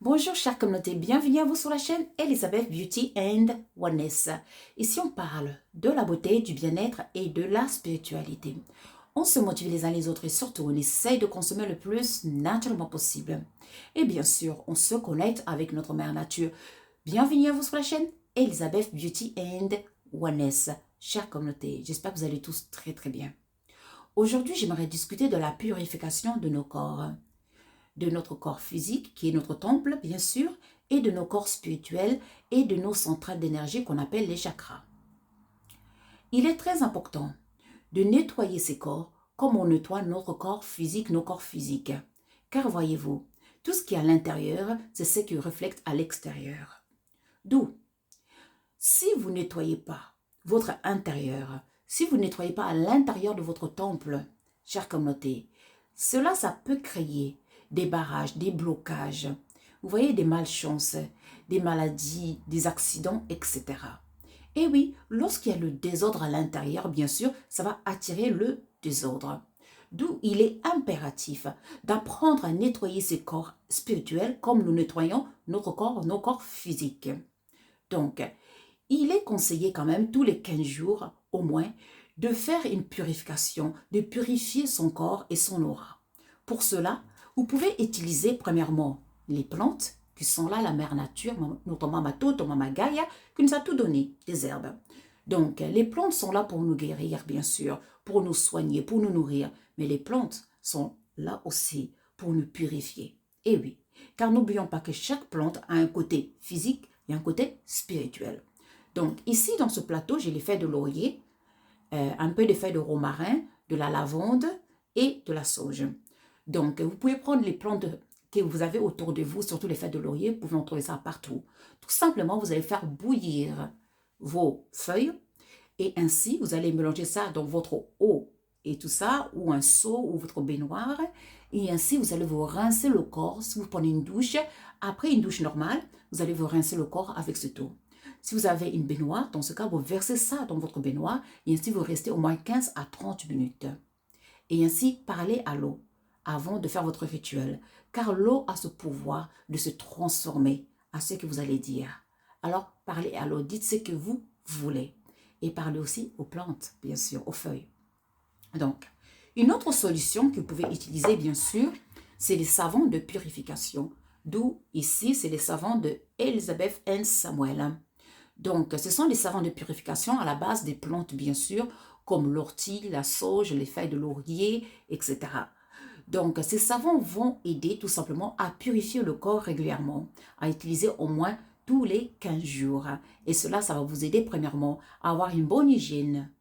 Bonjour chère communauté, bienvenue à vous sur la chaîne Elizabeth Beauty and Wellness. Ici on parle de la beauté, du bien-être et de la spiritualité. On se motive les uns les autres et surtout on essaye de consommer le plus naturellement possible. Et bien sûr, on se connecte avec notre mère nature. Bienvenue à vous sur la chaîne Elizabeth Beauty and Wellness. Chère communauté, j'espère que vous allez tous très bien. Aujourd'hui, j'aimerais discuter de la purification de nos corps, de notre corps physique, qui est notre temple, bien sûr, et de nos corps spirituels et de nos centrales d'énergie qu'on appelle les chakras. Il est très important de nettoyer ces corps comme on nettoie notre corps physique, nos corps physiques. Car voyez-vous, tout ce qui est à l'intérieur, c'est ce qui reflète à l'extérieur. D'où, si vous ne nettoyez pas votre intérieur, si vous ne nettoyez pas à l'intérieur de votre temple, chère communauté, ça peut créer des barrages, des blocages, vous voyez, des malchances, des maladies, des accidents, etc. Et oui, lorsqu'il y a le désordre à l'intérieur, bien sûr, ça va attirer le désordre. D'où il est impératif d'apprendre à nettoyer ses corps spirituels comme nous nettoyons notre corps, nos corps physiques. Donc, il est conseillé quand même tous les 15 jours au moins de faire une purification, de purifier son corps et son aura. Pour cela, vous pouvez utiliser premièrement les plantes qui sont là, la mère nature, notre Mama Toto, Mama Gaia, qui nous a tout donné, des herbes. Donc, les plantes sont là pour nous guérir, bien sûr, pour nous soigner, pour nous nourrir. Mais les plantes sont là aussi pour nous purifier. Et oui, car n'oublions pas que chaque plante a un côté physique et un côté spirituel. Donc, ici, dans ce plateau, j'ai les feuilles de laurier, un peu de feuilles de romarin, de la lavande et de la sauge. Donc, vous pouvez prendre les plantes que vous avez autour de vous, surtout les feuilles de laurier, vous pouvez en trouver ça partout. Tout simplement, vous allez faire bouillir vos feuilles et ainsi, vous allez mélanger ça dans votre eau et tout ça, ou un seau ou votre baignoire. Et ainsi, vous allez vous rincer le corps. Si vous prenez une douche, après une douche normale, vous allez vous rincer le corps avec cette eau. Si vous avez une baignoire, dans ce cas, vous versez ça dans votre baignoire et ainsi vous restez au moins 15 à 30 minutes. Et ainsi, parlez à l'eau avant de faire votre rituel, car l'eau a ce pouvoir de se transformer à ce que vous allez dire. Alors, parlez à l'eau, dites ce que vous voulez. Et parlez aussi aux plantes, bien sûr, aux feuilles. Donc, une autre solution que vous pouvez utiliser, bien sûr, c'est les savons de purification. D'où, ici, c'est les savons de Elizabeth and Samuel. Donc, ce sont des savons de purification à la base des plantes, bien sûr, comme l'ortie, la sauge, les feuilles de laurier, etc. Donc, ces savons vont aider tout simplement à purifier le corps régulièrement, à utiliser au moins tous les 15 jours. Et cela, ça va vous aider premièrement à avoir une bonne hygiène,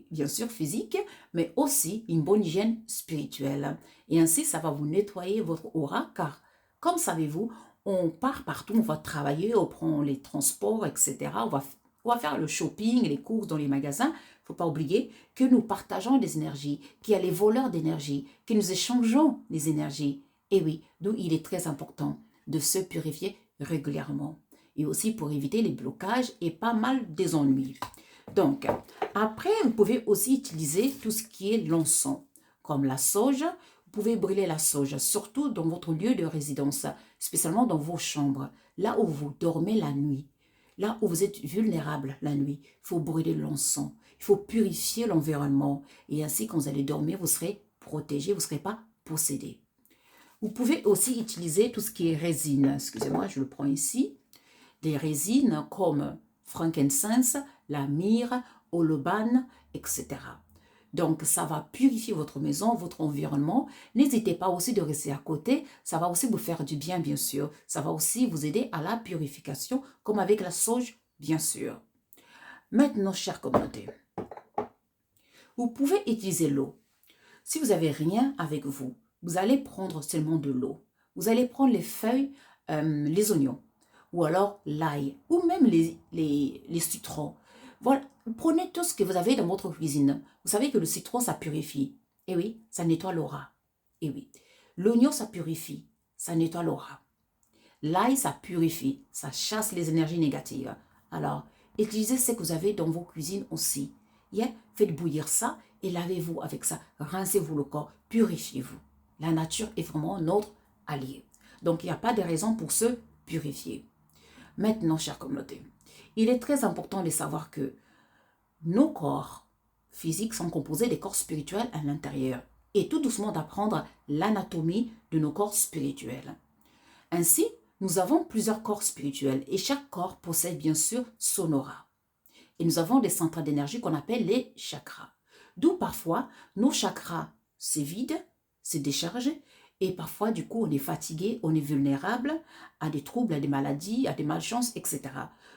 bien sûr physique, mais aussi une bonne hygiène spirituelle. Et ainsi, ça va vous nettoyer votre aura, car, comme savez-vous, on part partout, on va travailler, on prend les transports, etc. On va faire le shopping, les courses dans les magasins. Il ne faut pas oublier que nous partageons des énergies, qu'il y a les voleurs d'énergie, que nous échangeons les énergies. Et oui, donc il est très important de se purifier régulièrement. Et aussi pour éviter les blocages et pas mal des ennuis. Donc, après, vous pouvez aussi utiliser tout ce qui est l'encens, comme la sauge. Vous pouvez brûler la sauge, surtout dans votre lieu de résidence, spécialement dans vos chambres, là où vous dormez la nuit, là où vous êtes vulnérable la nuit. Il faut brûler l'encens, il faut purifier l'environnement. Et ainsi, quand vous allez dormir, vous serez protégé, vous ne serez pas possédé. Vous pouvez aussi utiliser tout ce qui est résine. Excusez-moi, je le prends ici. Des résines comme frankincense, la myrrhe, olobane, etc. Donc, ça va purifier votre maison, votre environnement. N'hésitez pas aussi de rester à côté. Ça va aussi vous faire du bien, bien sûr. Ça va aussi vous aider à la purification, comme avec la sauge, bien sûr. Maintenant, chère communauté, vous pouvez utiliser l'eau. Si vous n'avez rien avec vous, vous allez prendre seulement de l'eau. Vous allez prendre les feuilles, les oignons, ou alors l'ail, ou même les citrons. Voilà, prenez tout ce que vous avez dans votre cuisine. Vous savez que le citron, ça purifie. Et oui, ça nettoie l'aura. Et oui, l'oignon, ça purifie, ça nettoie l'aura. L'ail, ça purifie, ça chasse les énergies négatives. Alors, utilisez ce que vous avez dans vos cuisines aussi. Yeah? Faites bouillir ça et lavez-vous avec ça. Rincez-vous le corps, purifiez-vous. La nature est vraiment notre allié. Donc, il n'y a pas de raison pour se purifier. Maintenant, chère communauté, il est très important de savoir que nos corps physiques sont composés des corps spirituels à l'intérieur et tout doucement d'apprendre l'anatomie de nos corps spirituels. Ainsi, nous avons plusieurs corps spirituels et chaque corps possède bien sûr son aura. Et nous avons des centres d'énergie qu'on appelle les chakras. D'où parfois, nos chakras se vident, se déchargent et parfois du coup on est fatigué, on est vulnérable à des troubles, à des maladies, à des malchances, etc.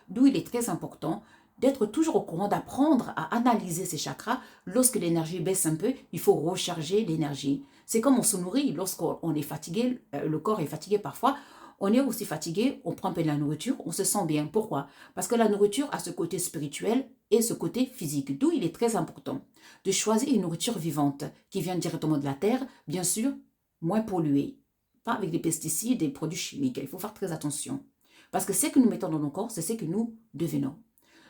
D'où il est très important d'être toujours au courant, d'apprendre à analyser ces chakras. Lorsque l'énergie baisse un peu, il faut recharger l'énergie. C'est comme on se nourrit, lorsqu'on est fatigué, le corps est fatigué parfois, on est aussi fatigué, on prend un peu de la nourriture, on se sent bien. Pourquoi? Parce que la nourriture a ce côté spirituel et ce côté physique. D'où il est très important de choisir une nourriture vivante qui vient directement de la terre, bien sûr, moins polluée. Pas avec des pesticides, des produits chimiques. Il faut faire très attention. Parce que ce que nous mettons dans nos corps, c'est ce que nous devenons.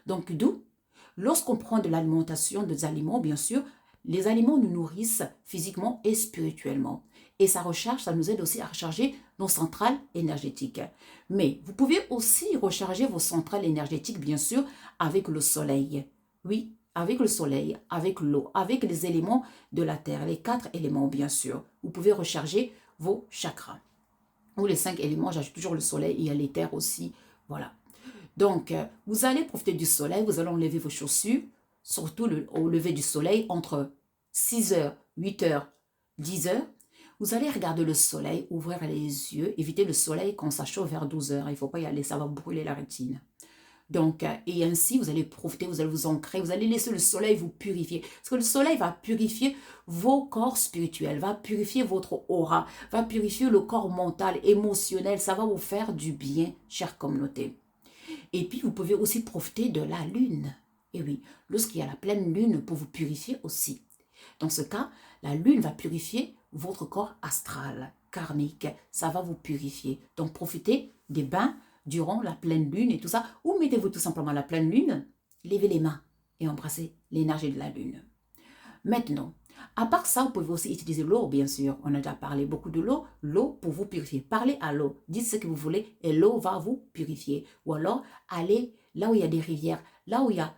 Donc d'où, lorsqu'on prend de l'alimentation, des aliments, bien sûr, les aliments nous nourrissent physiquement et spirituellement. Et ça recharge, ça nous aide aussi à recharger nos centrales énergétiques. Mais vous pouvez aussi recharger vos centrales énergétiques, bien sûr, avec le soleil. Oui, avec le soleil, avec l'eau, avec les éléments de la terre, les 4 éléments, bien sûr. Vous pouvez recharger vos chakras. Ou les 5 éléments, j'ajoute toujours le soleil, il y a les terres aussi, voilà. Donc, vous allez profiter du soleil, vous allez enlever vos chaussures, surtout au lever du soleil, entre 6h, 8h, 10h. Vous allez regarder le soleil, ouvrir les yeux, éviter le soleil quand ça chauffe vers 12h. Il ne faut pas y aller, ça va brûler la rétine. Donc, et ainsi, vous allez profiter, vous allez vous ancrer, vous allez laisser le soleil vous purifier. Parce que le soleil va purifier vos corps spirituels, va purifier votre aura, va purifier le corps mental, émotionnel. Ça va vous faire du bien, chère communauté. Et puis, vous pouvez aussi profiter de la lune. Et oui, lorsqu'il y a la pleine lune, pour vous purifier aussi. Dans ce cas, la lune va purifier votre corps astral, karmique. Ça va vous purifier. Donc, profitez des bains durant la pleine lune et tout ça. Ou mettez-vous tout simplement à la pleine lune, levez les mains et embrassez l'énergie de la lune. Maintenant, à part ça, vous pouvez aussi utiliser l'eau, bien sûr. On a déjà parlé beaucoup de l'eau. L'eau pour vous purifier. Parlez à l'eau. Dites ce que vous voulez et l'eau va vous purifier. Ou alors, allez là où il y a des rivières, là où il y a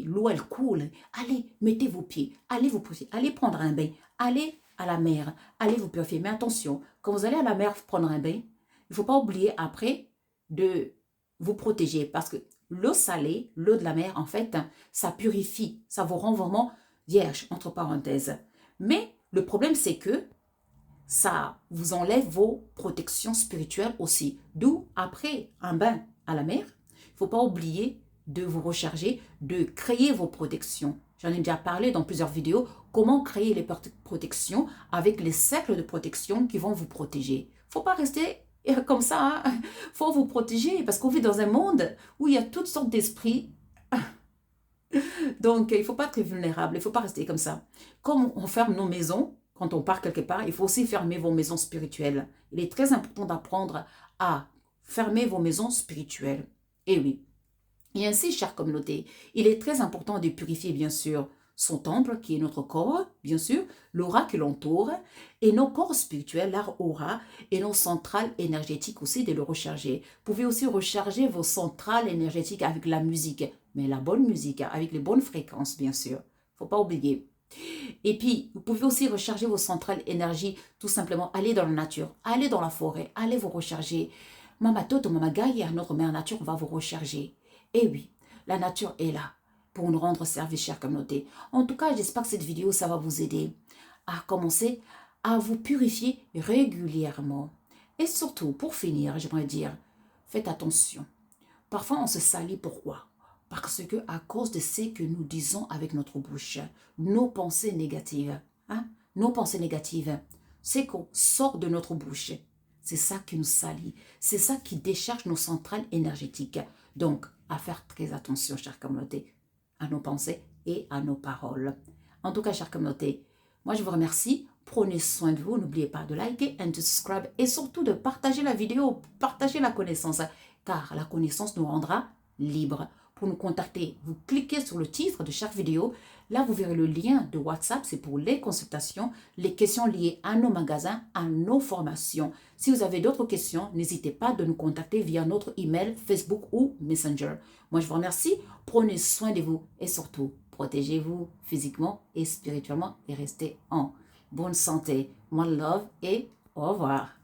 l'eau, elle coule. Allez, mettez vos pieds. Allez vous purifier. Allez prendre un bain. Allez à la mer. Allez vous purifier. Mais attention, quand vous allez à la mer prendre un bain, il ne faut pas oublier après de vous protéger. Parce que l'eau salée, l'eau de la mer, en fait, ça purifie. Ça vous rend vraiment vierge, entre parenthèses. Mais le problème, c'est que ça vous enlève vos protections spirituelles aussi. D'où, après un bain à la mer, il ne faut pas oublier de vous recharger, de créer vos protections. J'en ai déjà parlé dans plusieurs vidéos, comment créer les protections avec les cercles de protection qui vont vous protéger. Il ne faut pas rester comme ça. Il faut vous protéger parce qu'on vit dans un monde où il y a toutes sortes d'esprits. Donc, il ne faut pas être vulnérable, il ne faut pas rester comme ça. Comme on ferme nos maisons, quand on part quelque part, il faut aussi fermer vos maisons spirituelles. Il est très important d'apprendre à fermer vos maisons spirituelles. Et oui. Et ainsi, chère communauté, il est très important de purifier, bien sûr, son temple, qui est notre corps, bien sûr, l'aura qui l'entoure, et nos corps spirituels, leur aura, et nos centrales énergétiques aussi, de le recharger. Vous pouvez aussi recharger vos centrales énergétiques avec la musique, mais la bonne musique, avec les bonnes fréquences, bien sûr. Il ne faut pas oublier. Et puis, vous pouvez aussi recharger vos centrales énergie, tout simplement, aller dans la nature, aller dans la forêt, allez vous recharger. Mama Toto, Mama Gaïa, notre mère nature va vous recharger. Et oui, la nature est là pour nous rendre service, chère communauté. En tout cas, j'espère que cette vidéo, ça va vous aider à commencer à vous purifier régulièrement. Et surtout, pour finir, j'aimerais dire, faites attention. Parfois, on se salit. Pourquoi? Parce que à cause de ce que nous disons avec notre bouche, nos pensées négatives, nos pensées négatives, c'est qu'on sort de notre bouche. C'est ça qui nous salit. C'est ça qui décharge nos centrales énergétiques. Donc, à faire très attention, chère communauté, à nos pensées et à nos paroles. En tout cas, chère communauté, moi je vous remercie. Prenez soin de vous. N'oubliez pas de liker et de subscribe et surtout de partager la vidéo, partager la connaissance, car la connaissance nous rendra libres. pour nous contacter, vous cliquez sur le titre de chaque vidéo. Là, vous verrez le lien de WhatsApp. C'est pour les consultations, les questions liées à nos magasins, à nos formations. Si vous avez d'autres questions, n'hésitez pas de nous contacter via notre email, Facebook ou Messenger. Moi, je vous remercie. Prenez soin de vous et surtout, protégez-vous physiquement et spirituellement et restez en bonne santé. One love et au revoir.